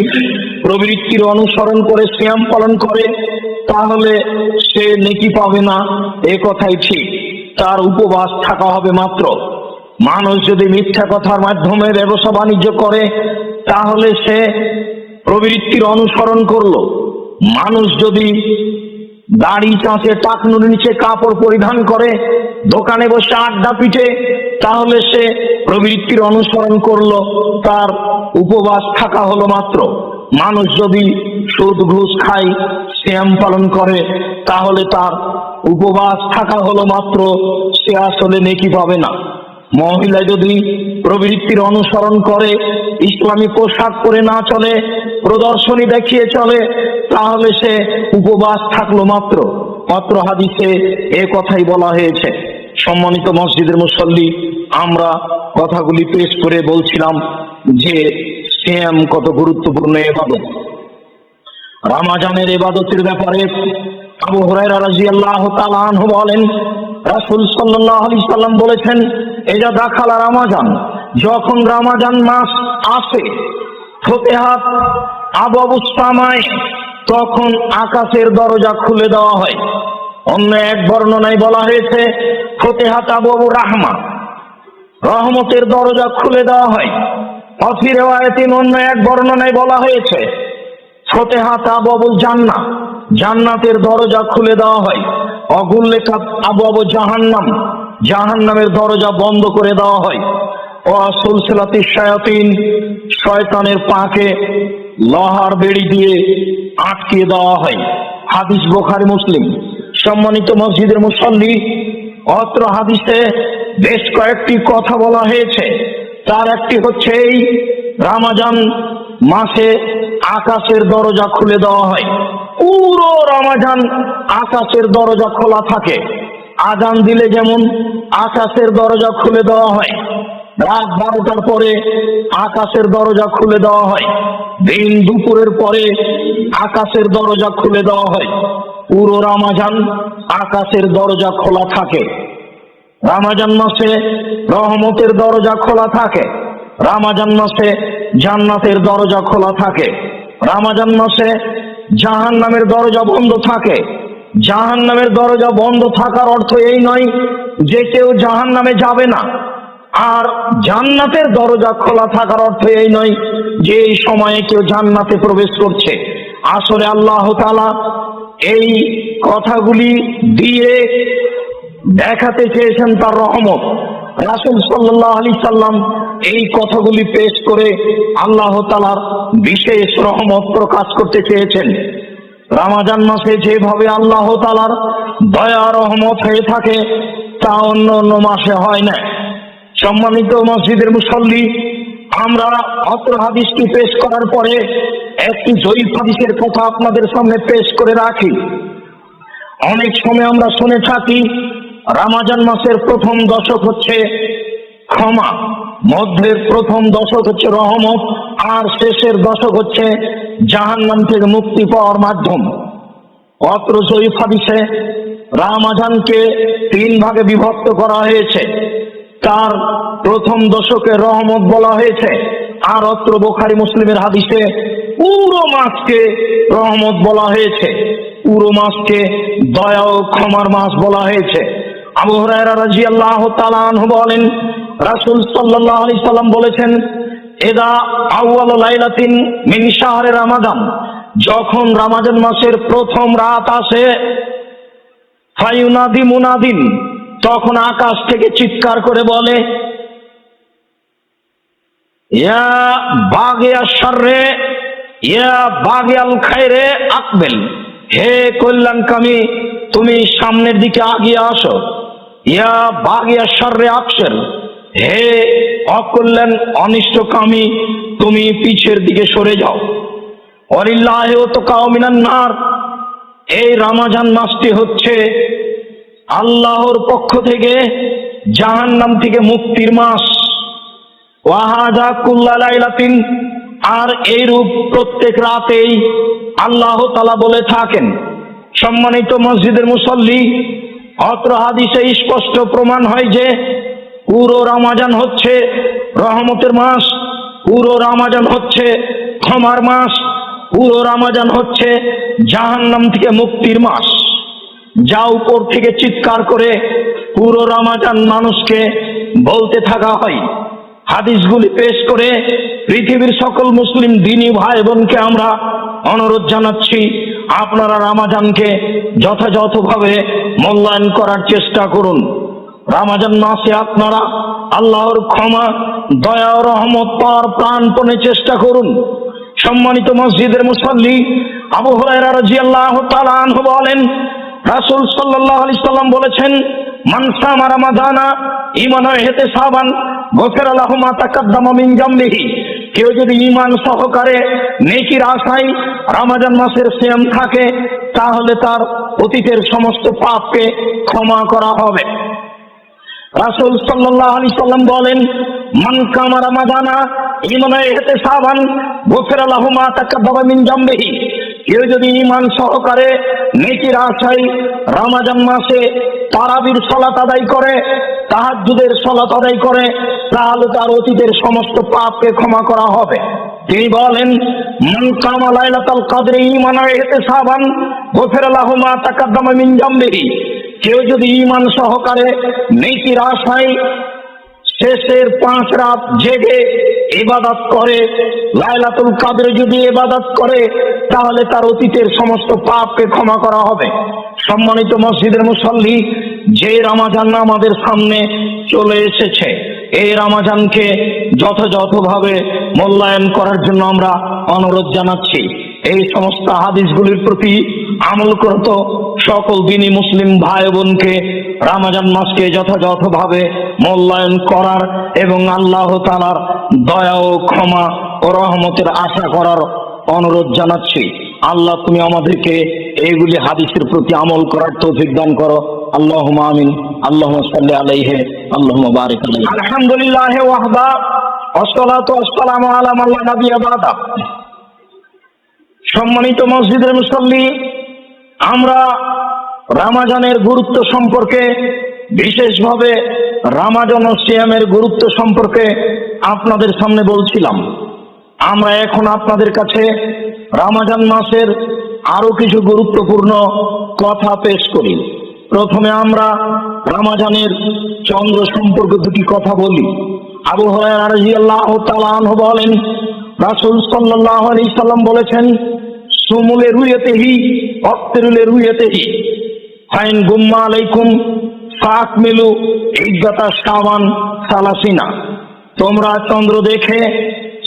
প্রবৃত্তির অনুসরণ করে সিয়াম পালন করে তাহলে সে নেকি পাবে না, এ কথাই ঠিক। তার উপবাস থাকা হবে মাত্র। মানুষ যদি মিথ্যা কথার মাধ্যমে ব্যবসা বাণিজ্য করে তাহলে সে প্রবৃত্তির অনুসরণ করলো। মানুষ যদি দাড়ি চাঁচে টাকনুর নিচে কাপড় পরিধান করে দোকানে বসে আড্ডা পিটে তাহলে সে প্রবৃত্তির অনুসরণ করলো, তার উপবাস থাকা হলো মাত্র। মানুষ যদি সুদ ঘুষ খায়, সিয়াম পালন করে তাহলে তার উপবাস থাকা হলো মাত্র, সে আসলে নেকি পাবে না। মহিলা যদি প্রবৃত্তির অনুসরণ করে, ইসলামী পোশাক পরে না চলে, প্রদর্শনী দেখিয়ে চলে, তাহলে সে উপবাস থাকলো মাত্র। মাত্র হাদিসে এ কথাই বলা হয়েছে। সম্মানিত মসজিদের মুসল্লি, আমরা কথাগুলি পেশ করে বলছিলাম যে সিয়াম কত গুরুত্বপূর্ণ ইবাদত। রমজানের ইবাদতের ব্যাপারে আবু হুরায়রা রাদিয়াল্লাহু তাআলা আনহু বলেন, রাসূল সাল্লাল্লাহু আলাইহি সাল্লাম বলেছেন, ইজা দাখালা রমজান, যখন রমজান মাস আসে, ফতিহাত আবওয়াবুস সামায়, তখন আকাশের দরজা খুলে দেওয়া হয়। অন্য এক বর্ণনায় বলা হয়েছে ফতিহাত আবওয়াবুর রাহমা, রহমতের দরজা খুলে দেওয়া হয়। ফি রিওয়ায়াতিন, অন্য এক বর্ণনায় বলা হয়েছে ফতিহাত আবওয়াবুল জান্নাহ, জান্নাতের দরজা খুলে দেওয়া হয়। অগুল্লিকাত আবওয়াবু জাহান্নাম, জাহান্নামের দরজা বন্ধ করে দেওয়া হয়। ও সুলসিলাতিশ শায়াতিন, শয়তানের পাকে লোহার বেড়ি দিয়ে আটকে দেওয়া হয়। হাদিস বুখারী মুসলিম। সম্মানিত মসজিদের মুসল্লি, অত্র হাদিসে বেশ কয়েকটি কথা বলা হয়েছে। তার একটি হচ্ছে এই, রমজান মাসে আকাশের দরজা খুলে দেওয়া হয়। পুরো রমজান আকাশের দরজা খোলা থাকে। আযান দিলে যেমন আকাশের দরজা খুলে দেওয়া হয়, রাত 12টার পরে আকাশের দরজা খুলে দেওয়া হয়, দিন দুপুরের পরে আকাশের দরজা খুলে দেওয়া হয়। পুরো রমজান আকাশের দরজা খোলা থাকে। রমজান মাসে রহমতের দরজা খোলা থাকে। রমজান মাসে জান্নাতের দরজা খোলা থাকে। রমজান মাসে জাহান্নামের দরজা বন্ধ থাকে। জাহান্নামের দরজা বন্ধ থাকার অর্থ এই নয় যে কেউ জাহান্নামে যাবে না, আর জান্নাতের দরজা খোলা থাকার অর্থ এই নয় যে এই সময়ে কেউ জান্নাতে প্রবেশ করছে। আসলে আল্লাহ তাআলা এই কথাগুলি দিয়ে দেখাতে চেয়েছেন তার রহমত। রাসূল সাল্লাল্লাহু আলাইহি সাল্লাম এই কথাগুলি পেশ করে আল্লাহ তাআলার বিশেষ রহমত প্রকাশ করতে চেয়েছেন। রমজান মাসে যেভাবে আল্লাহ তাআলার দয়া রহমত হয়ে থাকে, তা অন্য অন্য মাসে হয় না। সম্মানিত মসজিদের মুসল্লি, আমরা অত্র হাদিসটি পেশ করার পরে একটি জয়ীফ হাদিসের কথা আপনাদের সামনে পেশ করে রাখি। অনেক সময় আমরা শুনে থাকি রমজান মাসের প্রথম দশক হচ্ছে ক্ষমা, মধ্যের প্রথম দশক হচ্ছে রহমত, আর শেষের দশক হচ্ছে জাহান্নাম থেকে মুক্তি পাওয়ার মাধ্যম। অত্র জয়ীফ হাদিসে রমজানকে 3 ভাগে বিভক্ত করা হয়েছে। তার প্রথম দশকে রহমত বলা হয়েছে, আর অত্র বুখারী মুসলিমের হাদিসে পুরো মাসকে রহমত বলা হয়েছে, পুরো মাসকে দয়া ও ক্ষমার মাস বলা হয়েছে। আবু হুরায়রা রাদিয়াল্লাহু তাআলা আনহু বলেন, রাসূল সাল্লাল্লাহু আলাইহি সাল্লাম বলেছেন, ইদা আউয়ালু লাইলাতিন মিন শাহরি রমাদান, যখন রমজান মাসের প্রথম রাত আসে, ফায়ুনাদি মুনাদিন, তখন আকাশ থেকে চিৎকার করে বলে, ইয়া বাগিয়া শাররে ইয়া বাগিয়াল খায়রে আকবিল, হে কল্যাণকামী, তুমি সামনের দিকে আগিয়ে আসো। ইয়া বাগিয়া শাররে আকসির, হে অকল্যাণ অনিষ্টকামী, তুমি পিছের দিকে সরে যাও। ওয়ালিল্লাহি ওয়াতাকাউ মিনান নার, এই রমজান মাসটি হচ্ছে আল্লাহর পক্ষ থেকে জাহান্নাম থেকে মুক্তির মাস। ওয়াহাদা কুল্লা লাইলাতিন, আর এইরূপ প্রত্যেক রাতেই আল্লাহ তাআলা বলে থাকেন। সম্মানিত মসজিদের মুসল্লি, অত্র হাদিসে স্পষ্ট প্রমাণ হয় যে পুরো রমজান হচ্ছে রহমতের মাস, পুরো রমজান হচ্ছে ক্ষমার মাস, পুরো রমজান হচ্ছে জাহান্নাম থেকে মুক্তির মাস। যা উপর থেকে চিৎকার করে পুরো রমজান মানুষকে বলতে থাকা হয়। হাদিসগুলি পেশ করে পৃথিবীর সকল মুসলিম দিনী ভাই বোনকে আমরা অনুরোধ জানাচ্ছি, আপনারা রমজানকে যথাযথভাবে মূল্যায়ন করার চেষ্টা করুন। রমজান মাসে আপনারা আল্লাহর ক্ষমা, দয়া ও রহমত পাওয়ার প্রাণপণে চেষ্টা করুন। সম্মানিত মসজিদের মুসল্লি, আবু হুরায়রা রাদিয়াল্লাহু তাআলা আনহু বলেন, রাসূল সাল্লাল্লাহু আলাইহি সাল্লাম বলেছেন, মান সামা রমাদানা ঈমানান ওয়া ইহতিসাবান গফিরা লাহু মা তাকাদ্দামা মিন যামবিহি। কেউ যদি ঈমান সহকারে নেকির আশায় রমজান মাসের সিয়াম থাকে তাহলে তার অতীতের সমস্ত পাপকে ক্ষমা করা হবে। রাসূল সাল্লাল্লাহু আলাইহি সাল্লাম বলেন, মান কামা রমাদানা ঈমানান ওয়া ইহতিসাবান গফিরা লাহু মা তাকাদ্দামা মিন যামবিহি। কেউ যদি ঈমান সহকারে নেকির আশায় রমজান মাসে তারাবির সালাত আদায় করে, তাহাজ্জুদের সালাত আদায় করে, তাহলে তার অতীতের সমস্ত পাপকে ক্ষমা করা হবে। তিনি বলেন, মান কামা লাইলাতুল কদরি ঈমানান ওয়া ইহতিসাবান গফিরা লাহু মা তাকাদ্দামা মিন যামবিহি। কেউ যদি ঈমান সহকারে নেকির আশায় শেষের 5 রাত জেগে ইবাদত করে, লাইলাতুল কদরে যদি ইবাদত করে, তাহলে তার অতীতের সমস্ত পাপকে ক্ষমা করা হবে। সম্মানিত মসজিদের মুসল্লি, যে রমজান আমাদের সামনে চলে এসেছে, এই রমজানকে যথাযথভাবে মূল্যায়ন করার জন্য আমরা অনুরোধ জানাচ্ছি। এই সমস্ত হাদিসগুলির প্রতি আমল করত সকল দিনী মুসলিম ভাই বোনকে রমজান মাসকে যথাযথভাবে মূল্যায়ন করার এবং আল্লাহ তাআলার দয়া ও ক্ষমা ও রহমতের আশা করার অনুরোধ জানাচ্ছি। আল্লাহ তুমি আমাদেরকে এইগুলি হাদিসের প্রতি আমল করার তৌফিক দান করো। আল্লাহুম্মা আমিন। আল্লাহুম্মা সাল্লি আলাইহি আল্লাহুম্মা বারিক আলাইহি। আলহামদুলিল্লাহি ওয়াহদা ওয়াসসালাতু ওয়াসসালামু আলা মান লা নাবিয়্যা বা'দা। সম্মানিত মসজিদের মুসল্লি, আমরা রমজানের গুরুত্ব সম্পর্কে, বিশেষভাবে রমজান ও সিয়ামের গুরুত্ব সম্পর্কে আপনাদের সামনে বলছিলাম। আমরা এখন আপনাদের কাছে রমজান মাসের আরো কিছু গুরুত্বপূর্ণ কথা পেশ করি। প্রথমে আমরা রমজানের চন্দ্র সম্পর্কে দুটি কথা বলি। আবু হুরায়রা রাদিয়াল্লাহু তাআলা আনহু বলেন, রাসূল সাল্লাল্লাহু আলাইহি সাল্লাম বলেছেন, সুমুলে রুয়াতিহি অফতিরুলে রুয়াতিহি ফাইন গুম্মা আলাইকুম ফাকমিলু ইদ্দাতা শাবান সালাসিনা। তোমরা চন্দ্র দেখে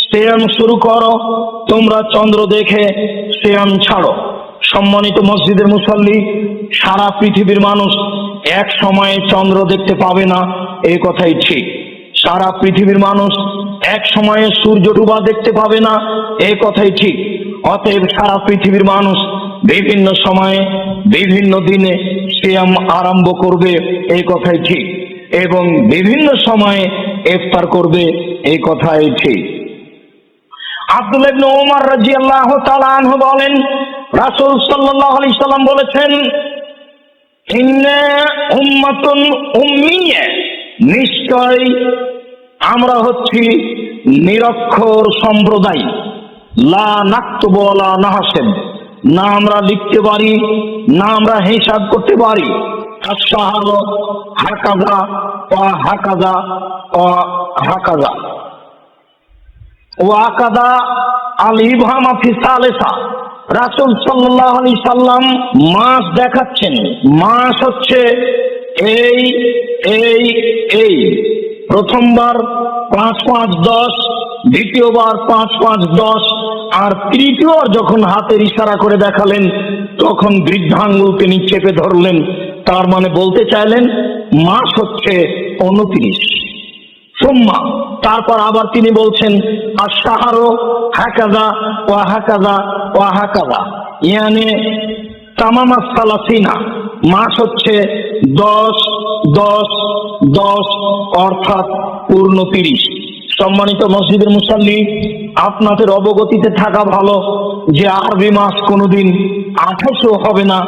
সিয়াম শুরু করো, তোমরা চন্দ্র দেখে সিয়াম ছাড়ো। সম্মানিত মসজিদের মুসল্লি, সারা পৃথিবীর মানুষ এক সময়ে চন্দ্র দেখতে পাবে না, এই কথাই ঠিক। সারা পৃথিবীর মানুষ এক সময়ে সূর্য ডুবা দেখতে পাবে না, এই কথাই ঠিক। অতএব সারা পৃথিবীর মানুষ বিভিন্ন সময়ে বিভিন্ন দিনে সিয়াম আরম্ভ করবে, এই কথাই ঠিক, এবং বিভিন্ন সময়ে ইফতার করবে, এই কথাই ঠিক। আব্দুল্লাহ ইবনে ওমর রাদিয়াল্লাহু তাআলা আনহু বলেন, রাসূল সাল্লাল্লাহু আলাইহি সাল্লাম বলেছেন, ইন্না উম্মাতুন উম্মিয়া, নিশ্চয় আমরা হচ্ছি নিরক্ষর সম্প্রদায়। লা নাকতুবু ওয়ালা নাহসিব, না আমরা লিখতে পারি না আমরা হিসাব করতে পারি। আশ-শাহর হাকাযা ওয়া হাকাযা ওয়া হাকাযা ওয়া আকাদা আল ইবহামা ফি সালিসা। রাসূল সাল্লাল্লাহু আলাইহি সাল্লাম মাস দেখাচ্ছেন। মাস হচ্ছে এই এই এই, প্রথমবার 5 5 10, দ্বিতীয়বার 5 5 10, আর তৃতীয়বার যখন হাতের ইশারা করে দেখালেন তখন বৃদ্ধাঙ্গুল তিনি চেপে ধরলেন। তার মানে বলতে চাইলেন মাস হচ্ছে 29। সুম্মা, তারপর আবার তিনি বলছেন আশ-শাহরু হাকাযা ওয়া হাকাযা ওয়া হাকাযা, ইয়ানি তামামা সালাসিনা। মাস হচ্ছে 10 10 10, অর্থাৎ পূর্ণ 30। সম্মানিত মসজিদের মুসল্লি, আপনাদের অবগতিতে থাকা ভালো যে আরবি মাস কোনোদিন 28 হবে না,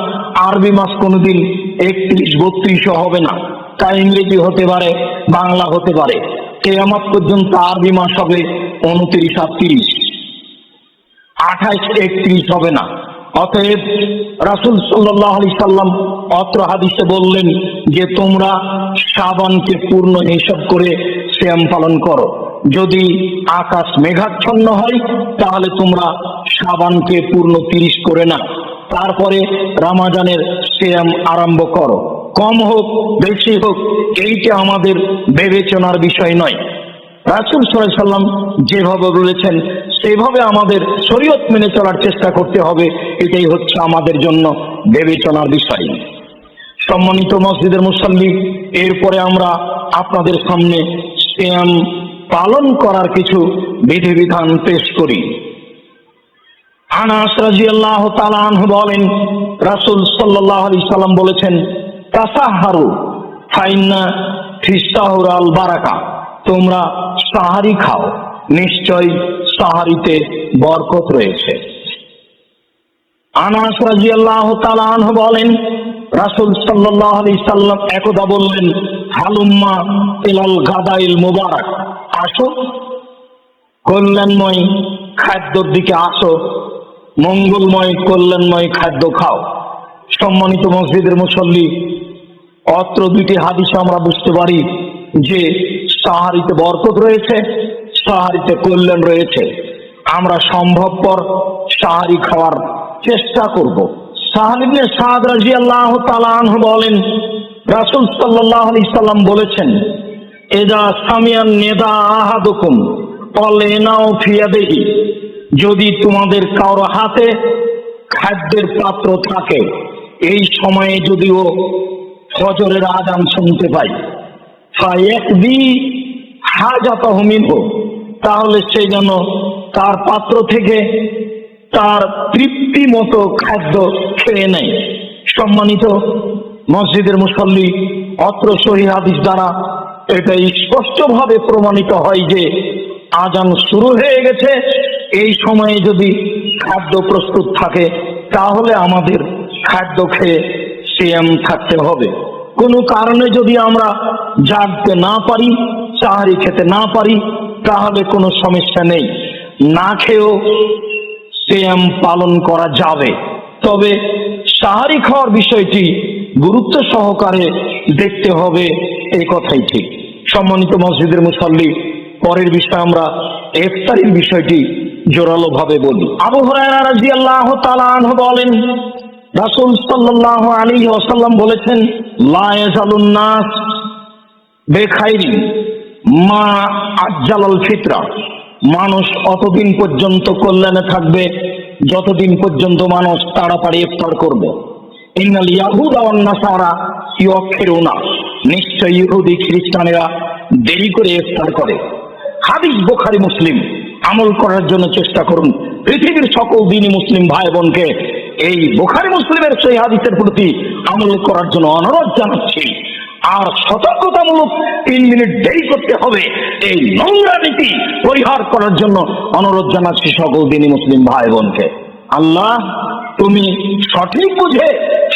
আরবি মাস কোনোদিন 31 32 হবে না। তা ইংরেজি হতে পারে, বাংলা হতে পারে। কিয়ামত পর্যন্ত আরবি মাস হবে 29 আর 30, 28 31 হবে না। অতএব রাসূল সাল্লাল্লাহু আলাইহি সাল্লাম অত্র হাদিসে বললেন যে তোমরা শাবানকে পূর্ণ হিসাব করে সিয়াম পালন করো। যদি আকাশ মেঘাচ্ছন্ন হয় তাহলে তোমরা শাবানকে পূর্ণ 30 করে নাও, তারপরে রমজানের সিয়াম আরম্ভ করো। কম হোক বেশি হোক এইটা আমাদের বিবেচনার বিষয় নয়। রাসূল সাল্লাল্লাহু আলাইহি সাল্লাম যেভাবে বলেছেন সেইভাবে আমাদের শরীয়ত মেনে চলার চেষ্টা করতে হবে, এটাই হচ্ছে আমাদের জন্য বিবেচনার বিষয়। সম্মানিত মসজিদের মুসল্লি, এরপরে আমরা আপনাদের সামনে সিয়াম পালন করার কিছু বিধিবিধান পেশ করি। আনাস রাদিয়াল্লাহু তাআলা আনহু বলেন, রাসূল সাল্লাল্লাহু আলাইহি সাল্লাম বলেছেন, তাসাহহারু ফাইন্না ফিস সাহরি আল বারাকা, তোমরা সাহারি খাও, নিশ্চয় সাহারিতে বরকত রয়েছে। আনাস রাদিয়াল্লাহু তাআলা আনহু বলেন, রাসূল সাল্লাল্লাহু আলাইহি সাল্লাম একদা বললেন, হালুম্মা ইলাল গাদাইল মুবারাক, আসো কল্যাণময় খাদ্যের দিকে আসো, মঙ্গলময় কল্যাণময় খাদ্য খাও। সম্মানিত মসজিদের মুসল্লি, অত্র দুইটি হাদিসে আমরা বুঝতে পারি যে সাহারিতে বরকত রয়েছে, সাহারিতে কল্যাণ রয়েছে। আমরা সম্ভবপর সাহারি খাওয়ার চেষ্টা করব। সাহল ইবনে সাদ রাদিয়াল্লাহু তাআলা আনহু বলেন, রাসূল সাল্লাল্লাহু আলাইহি সাল্লাম বলেছেন, ইযা সামিয়ান নিদা আহাদুকুম ফালইনাউ ফি ইয়াদিহি, যদি তোমাদের কারো হাতে খাদ্যের পাত্র থাকে, এই সময়ে যদিও ফজরের আযান শুনতে পাই, ফায়াকদি হাজাতাহু মিনহু, তাহলে সে যেন তার পাত্র থেকে তার তৃপ্তি মতো খাদ্য খেয়ে নেয়। সম্মানিত মসজিদের মুসল্লি, অত্র সহিহ হাদিস দ্বারা এটা স্পষ্টভাবে প্রমাণিত হয় যে আযান শুরু হয়ে গেছে, এই সময়ে যদি খাদ্য প্রস্তুত থাকে তাহলে আমাদের খাদ্য খেয়ে সিয়াম থাকতে হবে। কোনো কারণে যদি আমরা জাগতে না পারি, সাহারি খেতে না পারি, তাহলে কোনো সমস্যা নেই, না খেয়েও সিয়াম পালন করা যাবে। তবে সাহারি খাওয়ার বিষয়টি গুরুত্ব সহকারে দেখতে হবে, এই কথাই ঠিক। সম্মানিত মসজিদের মুসল্লি, পরের বিষয় আমরা ইফতারির বিষয়টি জোরালো ভাবে বলি। আবু হুরায়রা রাদিয়াল্লাহু তাআলা আনহু বলেন, রাসূল সাল্লাল্লাহু আলাইহি ওয়াসাল্লাম বলেছেন, লা ইয়াজালুন নাস বেখাইরি মা আজ্জালাল ফিতরা, মানুষ অতদিন পর্যন্ত কল্যাণে থাকবে যতদিন পর্যন্ত মানুষ তাড়াতাড়ি ইফতার করবে। ইন্নাল ইয়াহুদা ওয়ান নাসারা ইউআখিরুনা, নিশ্চয় ইহুদি খ্রিস্টানেরা দেরি করে ইফতার করে। হাদিস বুখারী মুসলিম, আমল করার জন্য চেষ্টা করুন। পৃথিবীর সকল দিনী মুসলিম ভাই বোনকে এই বুখারী মুসলিমের সেই হাদিসের প্রতি আমল করার জন্য অনুরোধ জানাচ্ছি। আর সতর্কতামূলক 3 মিনিট দেরি করতে হবে, এই নোংরা নীতি পরিহার করার জন্য অনুরোধ জানাচ্ছি সকল দিনী মুসলিম ভাই বোনকে। আল্লাহ, তুমি সঠিক বুঝে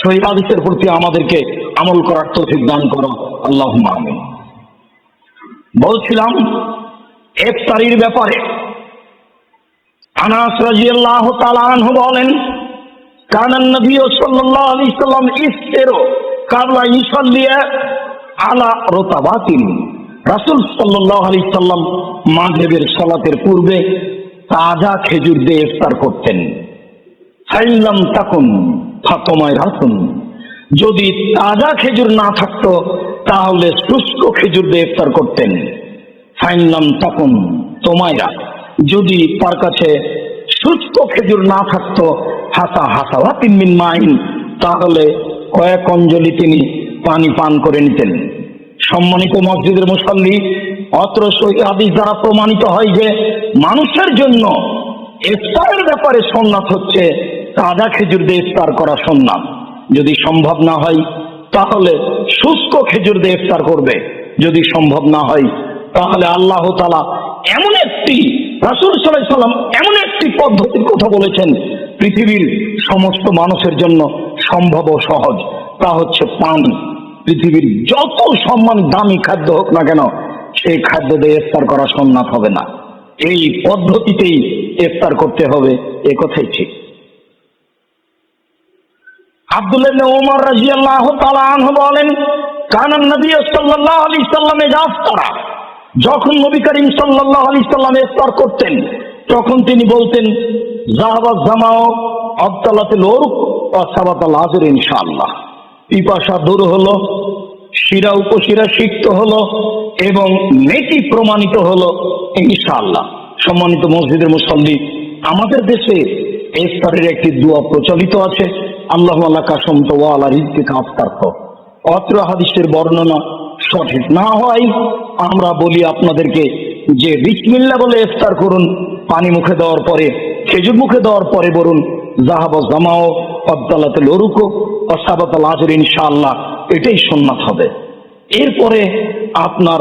সেই হাদিসের প্রতি আমাদেরকে আমল করার তৌফিক দান করো, আল্লাহুম্মা আমিন। বলছিলাম ইফতারির ব্যাপারে। আনাস রাদিয়াল্লাহু তাআলা আনহু বলেন, কানান নবী সাল্লাল্লাহু আলাইহি সাল্লাম ইফতারু কাবলা ইসাল্লিয়া আলা রতাবাতিন, রাসূল সাল্লাল্লাহু আলাইহি সাল্লাম মাগরিবের সালাতের পূর্বে তাজা খেজুর দিয়ে ইফতার করতেন। ফাইলাম তাকুন ফাতমায় রাসুন, যদি তাজা খেজুর না থাকতো তাহলে শুষ্ক খেজুর দিয়ে ইফতার করতেন। ফাইলাম তাকুন তোমায়রা, যদি তার কাছে শুষ্ক খেজুর না থাকতো হাসা হাসাওয়াতিন মিন মাইন, তাহলে কয়েক অঞ্জলি তিনি পানি পান করে নিতেন। সম্মানিত মসজিদের মুসল্লি, অত্র সহিহ হাদিস দ্বারা প্রমাণিত হয় যে মানুষের জন্য ইফতারের ব্যাপারে সুন্নাত হচ্ছে তাজা খেজুর দিয়ে ইফতার করা সুন্নাত। যদি সম্ভব না হয় তাহলে শুষ্ক খেজুর দিয়ে ইফতার করবে, যদি সম্ভব না হয় তাহলে আল্লাহ তাআলা এমন একটি, রাসূল সাল্লাল্লাহু আলাইহি ওয়াসাল্লাম এমন একটি পদ্ধতির কথা বলেছেন পৃথিবীর সমস্ত মানুষের জন্য সম্ভব ও সহজ, তা হচ্ছে পানি। পৃথিবীর যত সম্মান দামি খাদ্য হোক না কেন, সেই খাদ্য দিয়ে ইফতার করা সুন্নাত হবে না, এই পদ্ধতিতেই ইফতার করতে হবে, এ কথাই ঠিক। আব্দুল্লাহ ইবনে ওমর রাদিয়াল্লাহু তাআলা আনহু বলেন, কানান নবী সাল্লাল্লাহু আলাইহি সাল্লাম ইফতারা, যখন নবী করিম সাল্লাল্লাহু আলাইহি সাল্লাম ইফতার করতেন তখন তিনি বলতেন, যাহাবা জামাও আবতালাতুল উরুক ওয়া সাবাতাল আজর ইনশাআল্লাহ, পিপাসা দূর হলো, শিরা উপশিরা সিক্ত হলো এবং নেকি প্রমাণিত হলো ইনশাআল্লাহ। সম্মানিত মসজিদের মুসল্লি, আমাদের দেশে ইফতারের একটি দোয়া প্রচলিত আছে, আল্লাহুম্মা লাকা সুমতু ওয়া আলা রিজকিকা আফতারতু, অত্র হাদিসের বর্ণনা সঠিক না হয় আমরা বলি আপনাদেরকে যে বিসমিল্লাহ বলে ইফতার করুন, পানি মুখে দেওয়ার পরে, খেজুর মুখে দেওয়ার পরে বলুন যাহাব জামাও আব্দালাতুল উরুকু ওয়াসাবাতাল আজর ইনশাআল্লাহ, এটাই সুন্নাত হবে। এরপরে আপনার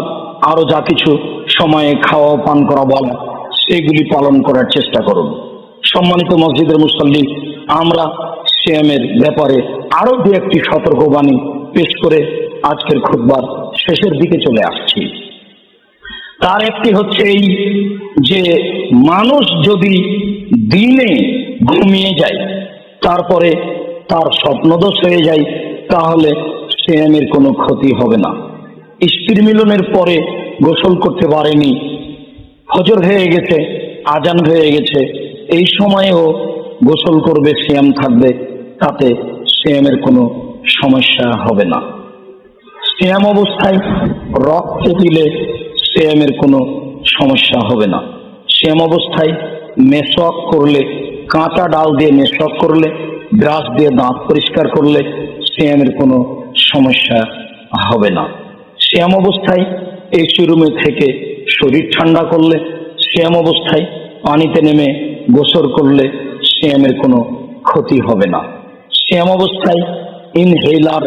আরো যা কিছু সময়ে খাওয়া পান করা বলা সেগুলি পালন করার চেষ্টা করুন। সম্মানিত মসজিদের মুসল্লি, আমরা সিয়ামের ব্যাপারে আরো দু একটি সতর্কবাণী পেশ করে আজকের খুতবার শেষের দিকে চলে আসছি। তার একটি হচ্ছে এই যে মানুষ যদি দিনে ঘুমিয়ে যায় তারপরে তার স্বপ্নদোষ হয়ে যায় তাহলে সিয়ামের কোনো ক্ষতি হবে না। স্ত্রী মিলনের পরে গোসল করতে পারেনি, ফজর হয়ে গেছে, আজান হয়ে গেছে, এই সময়েও গোসল করবে, সিয়াম থাকবে, তাতে সিয়ামের কোনো সমস্যা হবে না। সিয়াম অবস্থায় রক্ত দিলে সিয়ামের কোনো সমস্যা হবে না। সিয়াম অবস্থায় মেসওয়াক করলে, কাঁচা ডাল দিয়ে মেসওয়াক করলে, ব্রাশ দিয়ে দাঁত পরিষ্কার করলে সিয়ামের কোনো সমস্যা হবে না। সিয়াম অবস্থায় এসি রুমে থেকে শরীর ঠান্ডা করলে, সিয়াম অবস্থায় পানিতে নেমে গোসল করলে সিয়ামের কোনো ক্ষতি হবে না। সিয়াম অবস্থায় ইনহেলার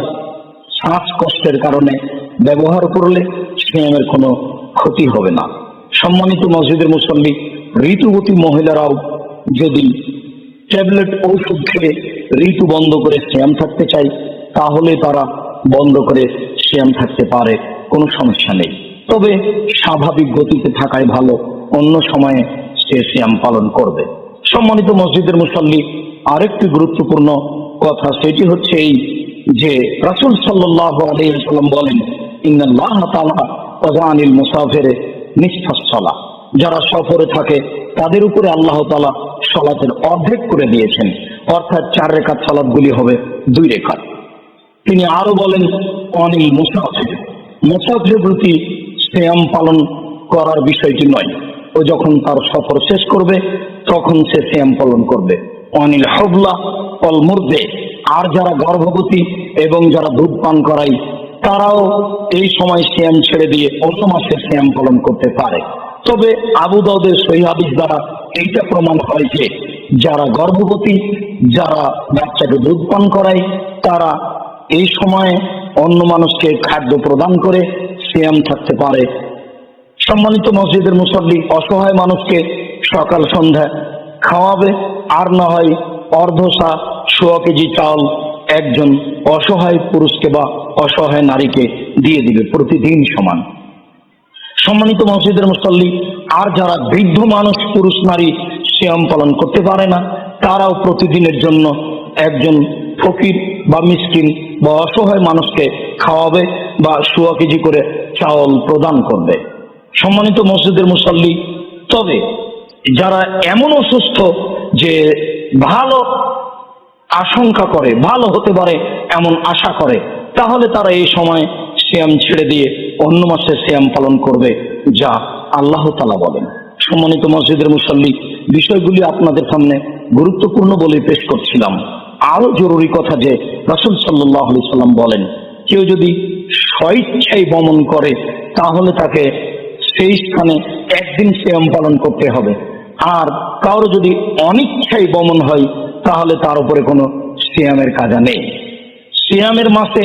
শ্বাসকষ্টের কারণে ব্যবহার করলে সিয়ামের কোনো ক্ষতি হবে না। সম্মানিত মসজিদের মুসল্লি, ঋতুবতী মহিলারাও যদি ট্যাবলেট ঔষধ খেয়ে ঋতু বন্ধ করে সিয়াম থাকতে চায় তাহলে তারা বন্ধ করে সিয়াম থাকতে পারে, কোনো সমস্যা নেই। তবে স্বাভাবিক গতিতে থাকাই ভালো, অন্য সময়ে সে সিয়াম পালন করবে। সম্মানিত মসজিদের মুসল্লি, আরেকটি গুরুত্বপূর্ণ কথা সেটি হচ্ছে এই যে রাসূল সাল্লাল্লাহু আলাইহি ওয়াসাল্লাম বলেন, ইন্নাল্লাহ তাআলা ওয়াজা আনিল মুসাফিরে নিসফাস সালাহ, যারা সফরে থাকে তাদের উপরে আল্লাহ তাআলা সালাতের অর্ধেক করে দিয়েছেন, অর্থাৎ 4 রাকাত সালাতগুলি হবে 2 রাকাত। তিনি আরো বলেন অনিল মুসাফির, মুসাফিরের প্রতি সিয়াম পালন করার বিষয়টি নয়, ও যখন তার সফর শেষ করবে তখন সে সিয়াম পালন করবে। অনিল হবলা অল মুর্দে, আর যারা গর্ভবতী এবং যারা দুধ পান করায় তারাও এই সময় সিয়াম ছেড়ে দিয়ে অন্য মাসে সিয়াম পালন করতে পারে। তবে আবু দাউদের সহিহ হাদিস দ্বারা এইটা প্রমাণ হয় যে যারা গর্ভবতী, যারা বাচ্চাকে দুধ পান করায় তারা এই সময়ে অন্য মানুষকে খাদ্য প্রদান করে সিয়াম থাকতে পারে। সম্মানিত মসজিদের মুসল্লি, অসহায় মানুষকে সকাল সন্ধ্যা খাওয়াবে, আর না হয় অর্ধসা 100 কেজি চাল একজন অসহায় পুরুষকে বা অসহায় নারীকে দিয়ে দিবে প্রতিদিন সমান। সম্মানিত মসজিদের মুসল্লি, আর যারা বৃদ্ধ মানুষ পুরুষ নারী সিয়াম পালন করতে পারে না তারাও প্রতিদিনের জন্য একজন ফকির বা মিসকিন বা অসহায় মানুষকে খাওয়াবে বা 100 কেজি করে চাউল প্রদান করবে। সম্মানিত মসজিদের মুসল্লি, তবে যারা এমন অসুস্থ যে ভালো আশঙ্কা করে, ভালো হতে পারে এমন আশা করে, তাহলে তারা এই সময় সিয়াম ছেড়ে দিয়ে অন্য মাসে সিয়াম পালন করবে, যা আল্লাহ তাআলা বলেন। সম্মানিত মসজিদের মুসল্লি, বিষয়গুলি আপনাদের সামনে গুরুত্বপূর্ণ বলে পেশ করছিলাম। আরো জরুরি কথা যে রাসূল সাল্লাল্লাহু আলাইহি সাল্লাম বলেন, কেউ যদি স্বইচ্ছায় বমন করে তাহলে তাকে সেই স্থানে একদিন সিয়াম পালন করতে হবে, আর কারো যদি অনিচ্ছায় বমন হয় তাহলে তার উপরে কোনো সিয়ামের কাজা নেই। সিয়ামের মাসে,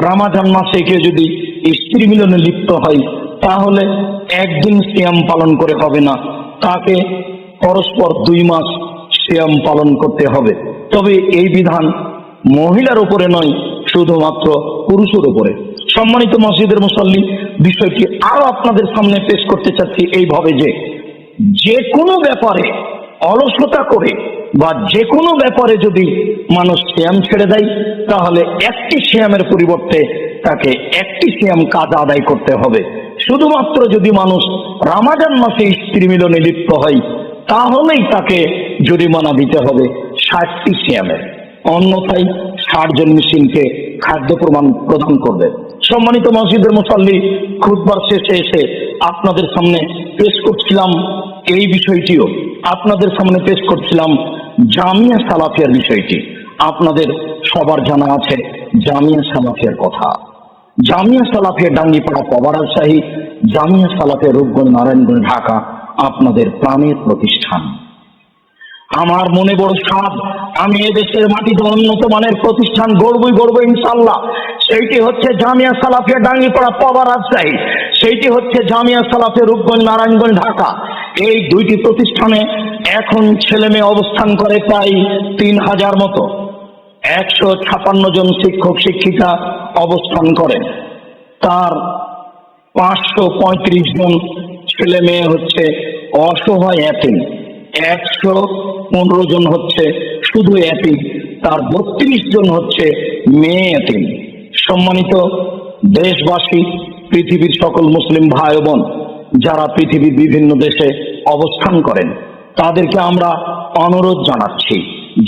রমাদান মাসে কেউ যদি স্ত্রী মিলনে লিপ্ত হয় তাহলে একদিন সিয়াম পালন করে হবে না, তাকে পরস্পর 2 মাস সিয়াম পালন করতে হবে। তবে এই বিধান মহিলার উপরে নয়, শুধুমাত্র পুরুষের উপরে। সম্মানিত মসজিদের মুসল্লি, বিষয়টি আরো আপনাদের সামনে পেশ করতে চাচ্ছি এইভাবে যে কোনো ব্যাপারে অলসতা করে বা যে কোনো ব্যাপারে যদি মানুষ সিয়াম ছেড়ে দেয় তাহলে একটি সিয়ামের পরিবর্তে তাকে একটি সিয়াম কাজ আদায় করতে হবে। শুধুমাত্র যদি মানুষ রমাদান মাসে স্ত্রী মিলনে লিপ্ত হয় তাহলেই তাকে জরিমানা দিতে হবে 60টি সিয়ামের, অন্যথায় 60 জন মিসকিনকে খাদ্য প্রদান করবে। সম্মানিত মসজিদের মুসল্লি, খুতবার শেষে এসে আপনাদের সামনে পেশ করছিলাম এই বিষয়টিও, আপনাদের সামনে পেশ করছিলাম জামিয়া সালাফিয়ার বিষয়টি। আপনাদের সবার জানা আছে জামিয়া সালাফিয়ার কথা। জামিয়া সালাফিয়া ডাঙ্গিপাড়া পবা রাজশাহী, জামিয়া সালাফিয়া রূপগঞ্জ নারায়ণগঞ্জ ঢাকা আপনাদের প্রাণের প্রতিষ্ঠান। আমার মনে বড় সাধ, আমি এদেশের মাটিতে উন্নত মানের প্রতিষ্ঠান গড়বই ইনশাল্লাহ। সেইটি হচ্ছে জামিয়া সালাফিয়া ডাঙ্গিপাড়া পবা রাজশাহী, সেইটি হচ্ছে জামিয়া সালাফিয়া রূপগঞ্জ নারায়ণগঞ্জ ঢাকা। এই দুইটি প্রতিষ্ঠানে এখন ছেলে মেয়ে অবস্থান করে প্রায় 3000 মতো। 156 জন শিক্ষক শিক্ষিকা অবস্থান করেন। তার 535 জন ছেলে মেয়ে হচ্ছে অসহায় এতিম, 115 জন হচ্ছে শুধু এতিম, তার 32 জন হচ্ছে মেয়ে এতিম। সম্মানিত দেশবাসী, পৃথিবীর সকল মুসলিম ভাই ও বোন যারা পৃথিবীর বিভিন্ন দেশে অবস্থান করেন, তাদেরকে আমরা অনুরোধ জানাচ্ছি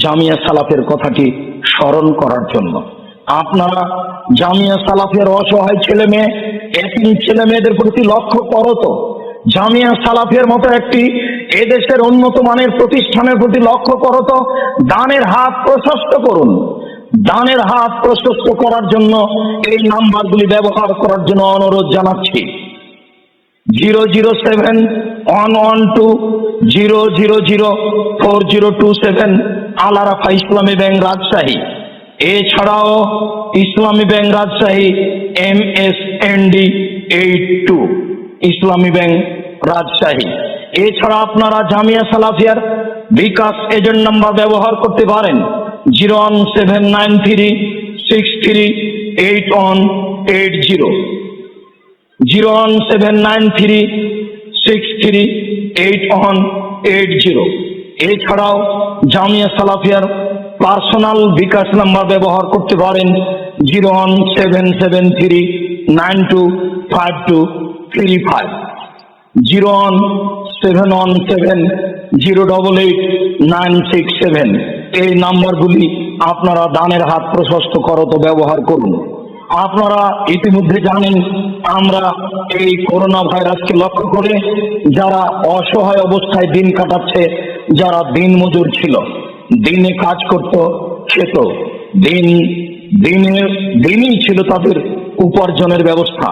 জামিয়া সালাফের কথাটি স্মরণ করার জন্য। আপনারা জামিয়া সালাফের অসহায় ছেলে মেয়ে, এতিম ছেলে মেয়েদের প্রতি লক্ষ্য করো তো। জামিয়া সালাফের মতো একটি এদেশের উন্নত মানের প্রতিষ্ঠানের প্রতি লক্ষ্য করো তো। দানের হাত প্রশস্ত করুন। দানের হাত প্রশস্ত করার জন্য এই নাম্বারগুলি ব্যবহার করার জন্য অনুরোধ জানাচ্ছি। 0071120004027 আল-আরাফা ইসলামী ব্যাংক রাজশাহী। এছাড়াও ইসলামী ব্যাংক রাজশাহী MSND 82 ইসলামী ব্যাংক রাজশাহী। এছাড়া আপনারা জামিয়া সালাফিয়ার বিকাশ এজেন্ট নাম্বার ব্যবহার করতে পারেন 01793638180, 01793638180। এছাড়াও জামিয়া সালাফিয়ার পার্সোনাল বিকাশ নাম্বার ব্যবহার করতে পারেন 01773925235, 01717088967। এই নাম্বারগুলি আপনারা দানের হাত প্রশস্ত করত ব্যবহার করুন। আপনারা ইতিমধ্যে জানেন, আমরা এই করোনা ভাইরাসকে লক্ষ্য করে যারা অসহায় অবস্থায় দিন কাটাচ্ছে, যারা দিনমজুর ছিল, দিনে কাজ করত, খেত, দিনই ছিল তাদের উপার্জনের ব্যবস্থা।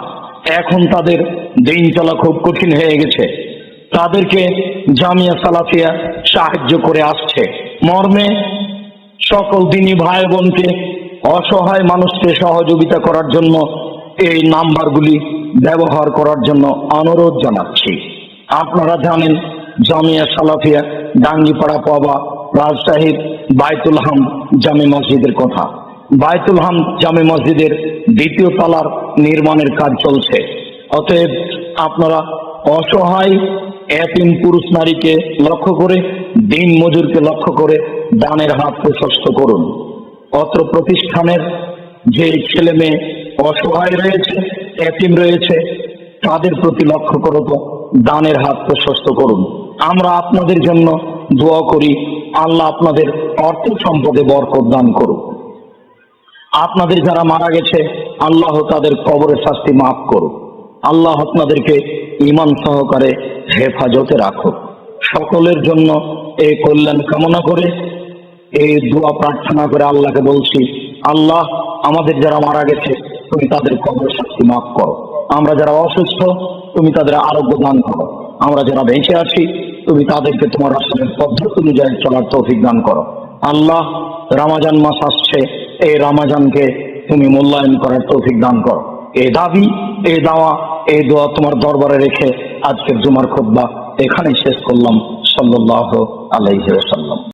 এখন তাদের দিন চলা খুব কঠিন হয়ে গেছে। তাদেরকে জামিয়া সালাফিয়া সাহায্য করে আসছে। মর্মে সকল দিনী ভাই বোনকে, অসহায় মানুষকে সহযোগিতা করার জন্য এই নাম্বারগুলি ব্যবহার করার জন্য অনুরোধ জানাচ্ছি। আপনারা জানেন জামিয়া সালাফিয়া ডাঙ্গিপাড়া পবা রাজশাহীর বাইতুল হাম জামে মসজিদের কথা। বাইতুল হাম জামে মসজিদের 2য় তলার নির্মাণের কাজ চলছে। অতএব আপনারা অসহায় এতিম পুরুষ নারীকে লক্ষ্য করে, দিন মজুরকে লক্ষ্য করে দানের হাত প্রশস্ত করুন। অত্র প্রতিষ্ঠানের যে ছেলে মেয়ে অসহায় রয়েছে, এতিম রয়েছে, তাদের প্রতি লক্ষ্য করে তো দানের হাত প্রশস্ত করুন। আমরা আপনাদের জন্য দোয়া করি, আল্লাহ আপনাদের অর্থ সম্পদে বরকত দান করুন। আপনাদের যারা মারা গেছে, আল্লাহ তাদের কবরের শাস্তি মাফ করুন। আল্লাহ আপনাদেরকে ঈমান সহকারে হেফাজতে রাখুন। সকলের জন্য এই কল্যাণ কামনা করে, এই দোয়া প্রার্থনা করে আল্লাহকে বলছি, আল্লাহ আমাদের যারা মারা গেছে তুমি তাদের কবরের শাস্তি মাফ করো। আমরা যারা অসুস্থ তুমি তাদের আরোগ্য দান করো। আমরা যারা বেঁচে আছি তুমি তাদেরকে তোমার রাসূলের পদ্ধতি অনুযায়ী চলার তৌফিক দান করো। আল্লাহ, রমজান মাস আসছে, এই রমজানকে তুমি মূল্যায়ন করার তৌফিক দান করো। এই দাবি, এই দাওয়া, এই দোয়া তোমার দরবারে রেখে আজকের জুমার খুতবা এখানেই শেষ করলাম। সাল্লাল্লাহু আলাইহি ওয়াসাল্লাম।